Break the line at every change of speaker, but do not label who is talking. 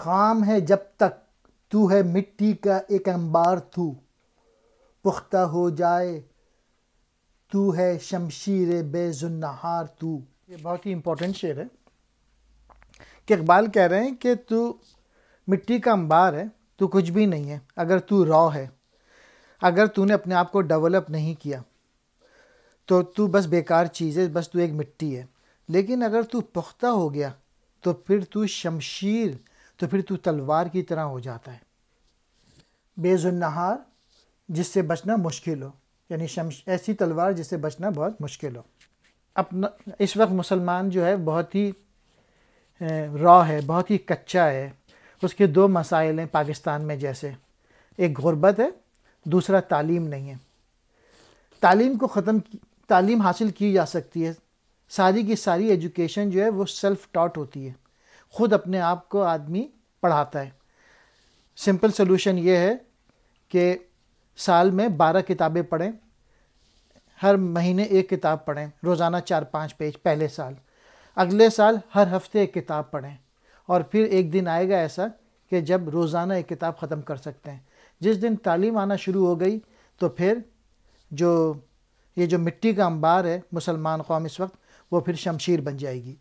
خام ہے جب تک تو ہے مٹی کا ایک انبار، تو پختہ ہو جائے تو ہے شمشیر بے زنہار تو۔ یہ بہت ہی امپورٹنٹ شعر ہے کہ اقبال کہہ رہے ہیں کہ تو مٹی کا انبار ہے، تو کچھ بھی نہیں ہے اگر تو را ہے، اگر تو نے اپنے آپ کو ڈیولپ نہیں کیا تو تو بس بیکار چیز ہے، بس تو ایک مٹی ہے۔ لیکن اگر تو پختہ ہو گیا تو پھر تو شمشیر، تو پھر تو تلوار کی طرح ہو جاتا ہے۔ بے زنہار، جس سے بچنا مشکل ہو، یعنی ایسی تلوار جس سے بچنا بہت مشکل ہو۔ اپنا اس وقت مسلمان جو ہے بہت ہی را ہے، بہت ہی کچا ہے۔ اس کے دو مسائل ہیں پاکستان میں، جیسے ایک غربت ہے، دوسرا تعلیم نہیں ہے۔ تعلیم کو تعلیم حاصل کی جا سکتی ہے، ساری کی ساری ایجوکیشن جو ہے وہ سیلف ٹاٹ ہوتی ہے، خود اپنے آپ کو آدمی پڑھاتا ہے۔ سمپل سلوشن یہ ہے کہ سال میں 12 کتابیں پڑھیں، ہر مہینے ایک کتاب پڑھیں، روزانہ 4-5 پیج پہلے سال، اگلے سال ہر ہفتے ایک کتاب پڑھیں، اور پھر ایک دن آئے گا ایسا کہ جب روزانہ ایک کتاب ختم کر سکتے ہیں۔ جس دن تعلیم آنا شروع ہو گئی تو پھر یہ جو مٹی کا انبار ہے مسلمان قوم اس وقت، وہ پھر شمشیر بن جائے گی۔